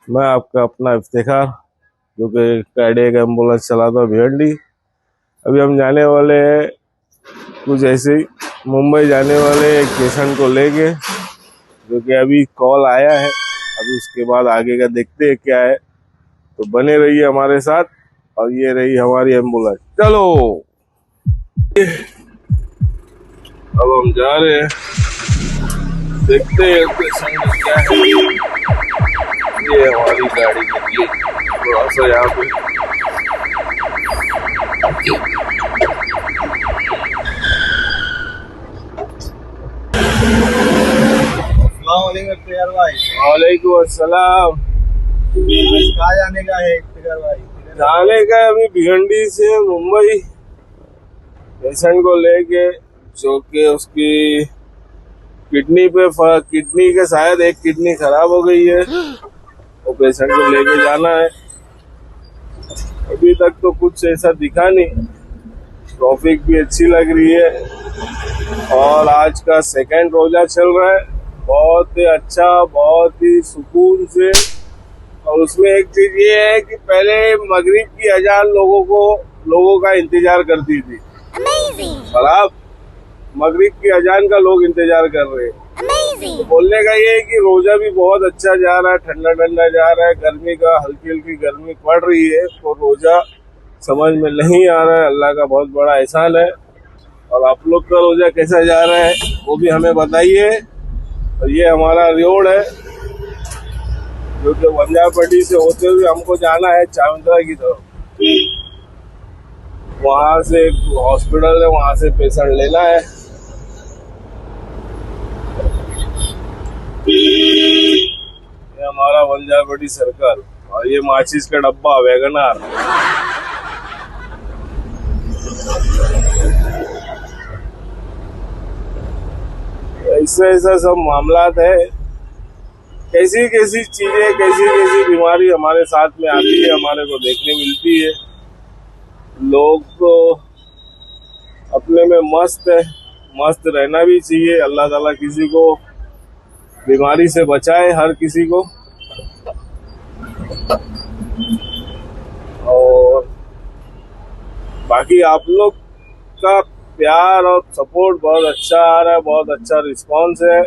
मैं आपका अपना इफ्तिखार, जो कि कार्डियक एम्बुलेंस चलाता हूँ भिवंडी। अभी हम जाने वाले हैं कुछ ऐसे ही मुंबई जाने वाले एक पेशेंट को लेके, जो कि अभी कॉल आया है। अभी उसके बाद आगे का देखते हैं क्या है, तो बने रहिए हमारे साथ। और ये रही हमारी एम्बुलेंस, चलो अब हम जा रहे हैं, देखते हैं पेशेंट क्या है। ये हमारी गाड़ी निकली थोड़ा सा यहाँ पे। वालेकुम अस्सलाम। कहाँ जाने का है इफ्तिखार भाई? जाने का अभी भिवंडी से मुंबई पेशेंट को लेके, जो कि उसकी किडनी के शायद एक किडनी खराब हो गई है, वो पेशेंट को लेके जाना है। अभी तक तो कुछ ऐसा दिखा नहीं, ट्रैफिक भी अच्छी लग रही है और आज का सेकंड रोजा चल रहा है, बहुत ही अच्छा, बहुत ही सुकून से। और उसमें एक चीज ये है कि पहले मगरिब की अजान लोगों का इंतजार करती थी, और अब मगरिब की अजान का लोग इंतजार कर रहे हैं। तो बोलने का ये है कि रोजा भी बहुत अच्छा जा रहा है, ठंडा ठंडा जा रहा है। गर्मी का हल्की हल्की गर्मी पड़ रही है, तो रोजा समझ में नहीं आ रहा है। अल्लाह का बहुत बड़ा एहसान है। और आप लोग का रोजा कैसा जा रहा है वो भी हमें बताइए। और ये हमारा रोड है, जो कि वंजारपट्टी से होते हुए हमको जाना है चावंदरा की तरफ। वहां से एक हॉस्पिटल है, वहां से पेशेंट लेना है। ये हमारा वंजारपट्टी सर्कल, और ये माचिस का डब्बा वैगनार। ऐसा सब मामलात है। कैसी कैसी चीजें, कैसी कैसी बीमारी हमारे साथ में आती है, हमारे को देखने मिलती है। लोग तो अपने में मस्त है, मस्त रहना भी चाहिए। अल्लाह ताला किसी को बीमारी से बचाए, हर किसी को। और बाकी आप लोग का प्यार और सपोर्ट बहुत अच्छा आ रहा है, बहुत अच्छा रिस्पांस है।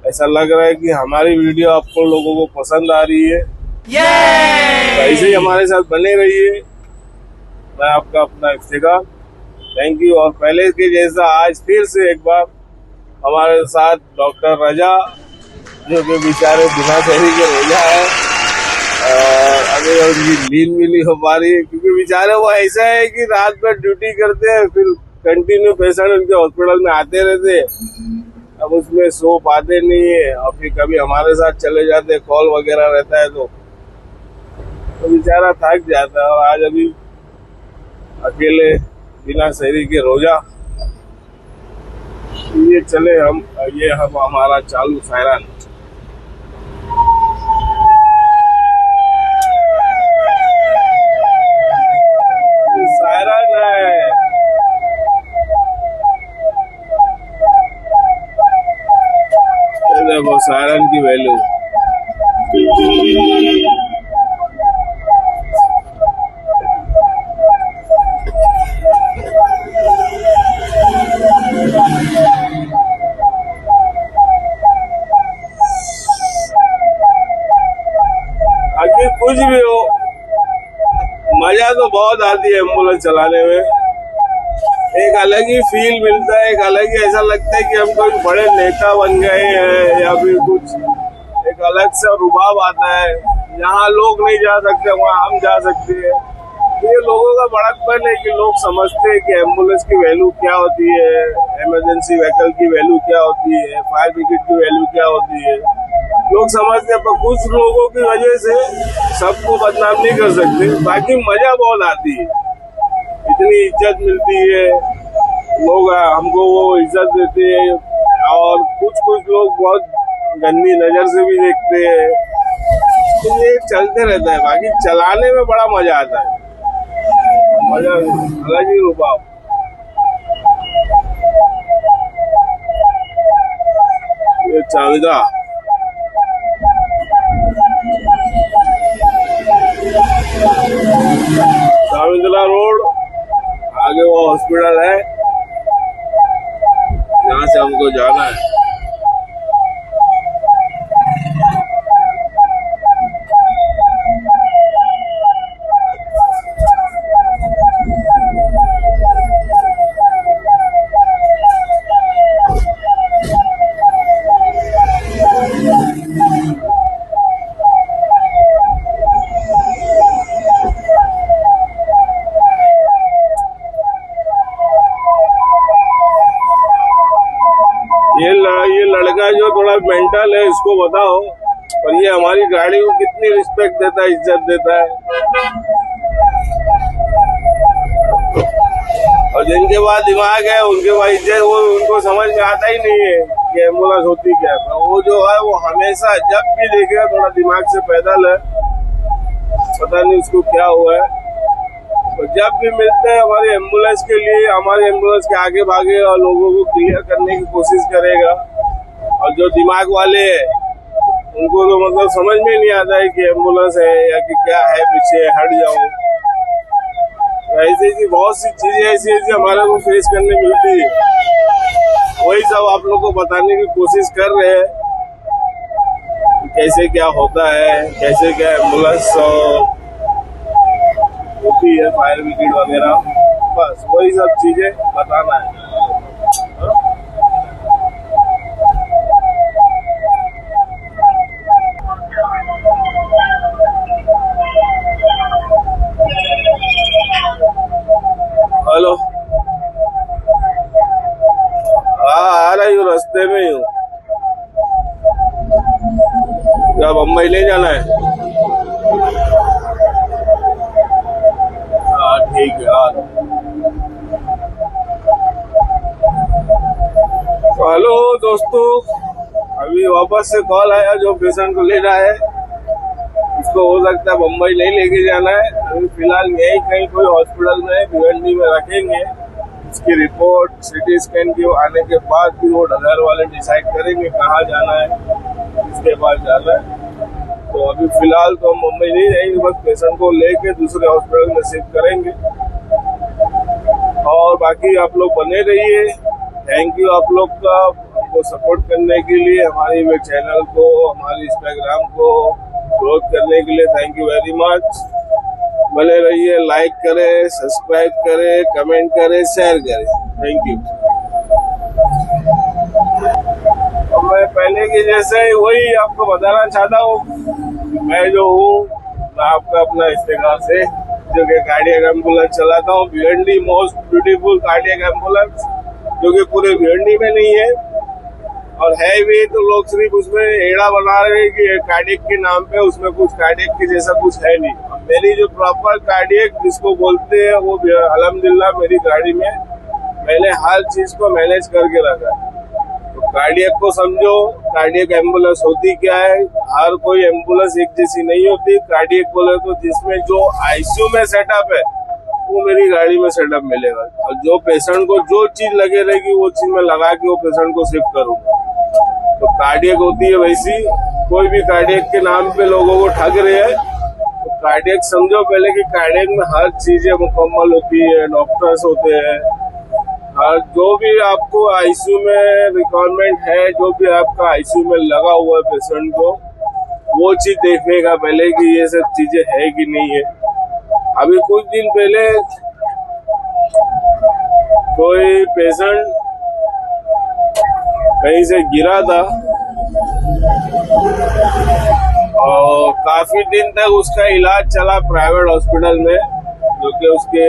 ऐसा लग रहा है कि हमारी वीडियो आपको लोगों को पसंद आ रही है। तो ऐसे ही हमारे साथ बने रहिए। मैं आपका अपना इफ्तिखार, थैंक यू। और पहले के जैसा आज फिर से एक बार हमारे साथ डॉक्टर रजा, जो कि बेचारे बिना शहरी के रोजा है, और अभी उनकी नींद भी नहीं हो पा रही है, क्योंकि बेचारे वो ऐसा है कि रात में ड्यूटी करते हैं, फिर कंटिन्यू पेशेंट उनके हॉस्पिटल में आते रहते हैं। अब उसमें सो पाते नहीं है, और फिर कभी हमारे साथ चले जाते, कॉल वगैरह रहता है तो बेचारा थक जाता है। और आज अभी अकेले बिना शहरी के रोजा, ये चले हम, ये हम हमारा चालू सायरान। सायरान है, देखो सायरन की वैल्यू। आखिर कुछ भी हो, मजा तो बहुत आती है एम्बुलेंस चलाने में। एक अलग ही फील मिलता है, एक अलग ही ऐसा लगता है कि हम कोई बड़े नेता बन गए हैं, या फिर कुछ एक अलग सा रुबाब आता है। यहाँ लोग नहीं जा सकते, वहाँ हम जा सकते हैं। ये लोगों का बड़कपन है कि लोग समझते हैं कि एम्बुलेंस की वैल्यू क्या होती है, इमरजेंसी व्हीकल की वैल्यू क्या होती है, फायर ब्रिगेड की वैल्यू क्या होती है। लोग समझते हैं, पर कुछ लोगों की वजह से सबको बदनाम नहीं कर सकते। बाकी मजा बहुत आती है, इतनी इज्जत मिलती है, लोग हमको वो इज्जत देते हैं। और कुछ लोग बहुत गंदी नजर से भी देखते हैं, तो ये चलते रहता है। बाकी चलाने में बड़ा मजा आता है, मजा अलग ही रुबाब। ये चाविदा हॉस्पिटल है जहाँ से हमको जाना है। ये लड़का जो थोड़ा मेंटल है इसको बताओ, और ये हमारी गाड़ी को कितनी रिस्पेक्ट देता है, इज्जत देता है। और जिनके पास दिमाग है उनके पास इज्जत, वो उनको समझ में आता ही नहीं है कि एम्बुलेंस होती क्या है। वो जो है वो हमेशा जब भी देखेगा थोड़ा दिमाग से पैदल है, पता नहीं उसको क्या हुआ है। तो जब भी मिलते हैं हमारी एम्बुलेंस के लिए, हमारे एम्बुलेंस के आगे भागे और लोगों को क्लियर करने की कोशिश करेगा। और जो दिमाग वाले हैं उनको तो मतलब समझ में नहीं आता है कि एम्बुलेंस है या कि क्या है, पीछे हट जाओ। ऐसी बहुत सी चीजें ऐसी हमारे को फेस करने मिलती है, वही सब आप लोग को बताने की कोशिश कर रहे हैं कि कैसे क्या होता है, कैसे क्या एम्बुलेंस होती है, फायर ब्रिगेड वगैरह, बस वही सब चीजें बताना है। हेलो, हाँ आ रही हूँ, रास्ते में ही हूँ। क्या बम्बई नहीं जाना है? हाँ ठीक है। हेलो दोस्तों, अभी वापस से कॉल आया, जो पेशेंट को लेना है उसको हो सकता है बम्बई नहीं लेके जाना है। अभी फिलहाल यही कहीं कोई हॉस्पिटल में भिवंडी में रखेंगे। उसकी रिपोर्ट सिटी स्कैन की आने के बाद भी वो घर वाले डिसाइड करेंगे कहाँ जाना है, किसके पास जाना है। तो अभी फिलहाल तो हम मुंबई नहीं जाएंगे, बस पेशेंट को लेके दूसरे हॉस्पिटल में शिफ्ट करेंगे। और बाकी आप लोग बने रहिए। थैंक यू आप लोग का हमको सपोर्ट करने के लिए, हमारे वे चैनल को, हमारे इंस्टाग्राम को ग्रोथ करने के लिए थैंक यू वेरी मच। बने रहिए, लाइक करें, सब्सक्राइब करें, कमेंट करें, शेयर करें। Thank you. और मैं पहले की जैसे वही आपको बताना चाहता हूँ, मैं जो हूँ मैं आपका अपना इंस्टाग्राम से जो कि कार्डियक एम्बुलेंस चलाता हूँ, Bhiwandi most beautiful cardiac ambulance, जो कि पूरे भिवंडी में नहीं है और है भी तो लोग सिर्फ उसमें एड़ा बना रहे हैं कि कार्डियक के नाम पे, उसमें कुछ कार्डियक के जैसा कुछ है नहीं। मेरी जो प्रॉपर कार्डियक जिसको बोलते हैं वो अल्हम्दुलिल्लाह मेरी गाड़ी में मैंने हर चीज को मैनेज करके रखा है। तो कार्डियक को समझो, कार्डियक एम्बुलेंस होती क्या है। हर कोई एम्बुलेंस एक जैसी नहीं होती। कार्डियक बोले तो जिसमें जो आईसीयू में सेटअप है वो मेरी गाड़ी में सेटअप मिलेगा, और जो पेशेंट को जो चीज लगे रहेगी वो चीज में लगा के वो पेशेंट को शिफ्ट करूंगा। तो कार्डियक होती है वैसी। कोई भी कार्डियक के नाम पे लोगों को ठग रहे हैं, तो कार्डियक समझो पहले कि कार्डियक में हर चीजें मुकम्मल होती है, डॉक्टर्स होते हैं, हर जो भी आपको आईसीयू में रिक्वायरमेंट है, जो भी आपका आईसीयू में लगा हुआ है पेशेंट को, वो चीज देखने का पहले कि ये सब चीजें है कि नहीं है। अभी कुछ दिन पहले कोई पेशेंट कहीं से गिरा था और काफी दिन तक उसका इलाज चला प्राइवेट हॉस्पिटल में, जो कि उसके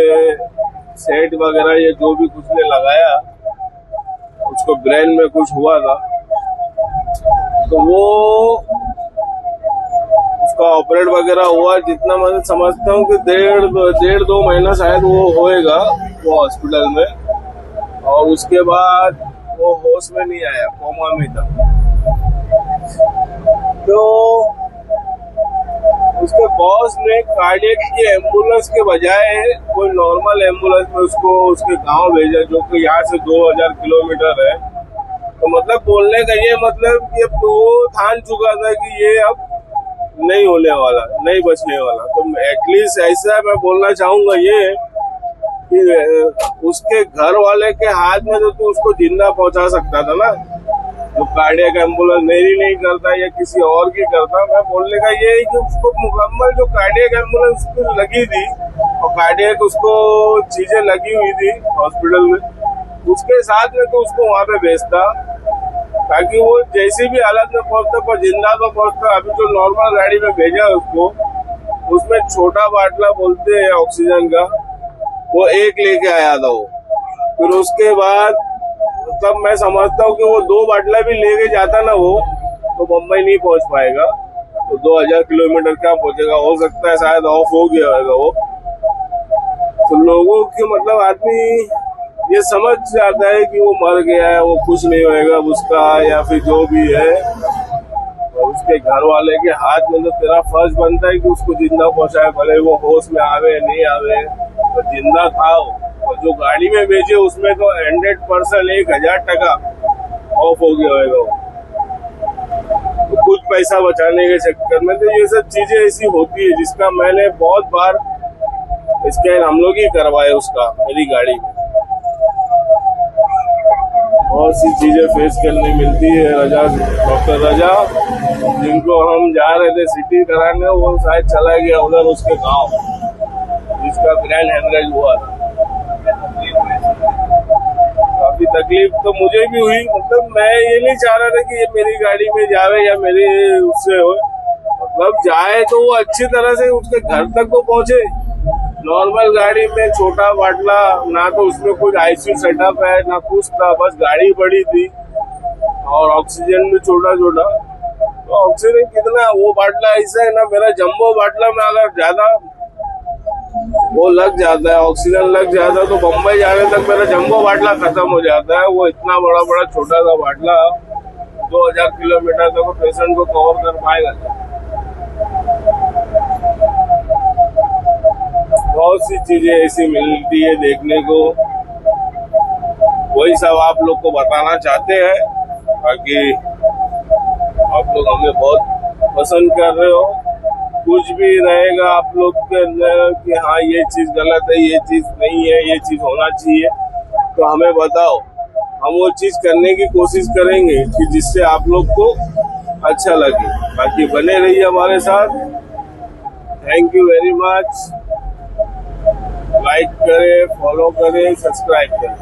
सेट वगैरह ये जो भी कुछ ने लगाया, उसको ब्रेन में कुछ हुआ था। तो वो उसका ऑपरेट वगैरह हुआ, जितना मैं समझता हूँ कि डेढ़ दो महीना शायद वो होएगा वो हॉस्पिटल में, और उसके बाद वो होश में नहीं आया, कोमा में था। तो उसके बॉस ने कार्डियक की एम्बुलेंस के बजाय कोई नॉर्मल एम्बुलेंस में उसको उसके गांव भेजा, जो कि यहाँ से 2000 किलोमीटर है। तो मतलब बोलने का ये मतलब कि अब तो वो ठान चुका था कि ये अब नहीं होने वाला, नहीं बचने वाला। तो एटलीस्ट ऐसा मैं बोलना चाहूंगा ये कि उसके घर वाले के हाथ में तो तू उसको जिंदा पहुंचा सकता था ना। जो कार्डियक एम्बुलेंस मेरी नहीं करता या किसी और की करता, मैं बोलने का ये है कि उसको मुकम्मल जो कार्डियक एम्बुलेंस लगी थी और कार्डियक उसको चीजें लगी हुई थी हॉस्पिटल में, उसके साथ में तो उसको वहां पे भेजता ताकि वो जैसी भी हालत में पहुंचता पर जिंदा तो पहुंचता। अभी जो नॉर्मल गाड़ी में भेजा है उसको, उसमें छोटा बाटला बोलते हैं ऑक्सीजन का, वो एक लेके आया था वो। फिर उसके बाद तब मैं समझता हूँ कि वो 2 बाटला भी लेके जाता ना वो, तो मुंबई नहीं पहुंच पाएगा। तो 2000 किलोमीटर क्या पहुंचेगा, हो सकता है शायद ऑफ हो गया होगा वो। तो लोगों के मतलब आदमी ये समझ जाता है कि वो मर गया है, वो कुछ नहीं होएगा उसका, या फिर जो भी है। और उसके घर वाले के हाथ में तो तेरा फर्ज बनता है कि उसको जिंदा पहुंचाए, भले वो होश में आवे नहीं आवे, तो जिंदा था। और जो गाड़ी में भेजे उसमें तो 100% 1000% ऑफ हो गया होगा वो। तो कुछ पैसा बचाने के चक्कर में तो ये सब चीजें ऐसी होती है, जिसका मैंने बहुत बार स्कैन हम लोग ही करवाए उसका मेरी गाड़ी में। बहुत सी चीजें फेस करने मिलती है। रजा, डॉक्टर रजा, जिनको हम जा रहे थे सिटी कराने, वो शायद चला गया उधर उसके गांव, जिसका ब्रेन हेमरेज हुआ था। काफी तकलीफ तो मुझे भी हुई। मतलब मैं ये नहीं चाह रहा था कि ये मेरी गाड़ी में जावे या मेरे उससे हो, मतलब जाए तो वो अच्छी तरह से उसके घर तक तो पहुंचे। नॉर्मल गाड़ी में छोटा बाटला, ना तो उसमें कोई आईसीयू सेटअप है ना कुछ था, बस गाड़ी बड़ी थी और ऑक्सीजन भी छोटा छोटा। तो ऑक्सीजन कितना, वो बाटला ऐसा है ना, मेरा जम्बो बाटला में अगर ज्यादा वो लग जाता है, ऑक्सीजन लग जाता है, तो बम्बई जाने तक मेरा जम्बो बाटला खत्म हो जाता है। वो इतना बड़ा बड़ा छोटा सा बाटला 2000 किलोमीटर तक वो पेशेंट को कवर कर पाएगा। बहुत सी चीजें ऐसी मिलती है देखने को, वही सब आप लोग को बताना चाहते हैं। बाकी आप लोग हमें बहुत पसंद कर रहे हो। कुछ भी रहेगा आप लोग के अंदर कि हाँ ये चीज गलत है, ये चीज नहीं है, ये चीज होना चाहिए, तो हमें बताओ। हम वो चीज करने की कोशिश करेंगे कि जिससे आप लोग को अच्छा लगे। बाकी बने रहिए हमारे साथ। Thank you very much. Like करें, फॉलो करें, सब्सक्राइब करें।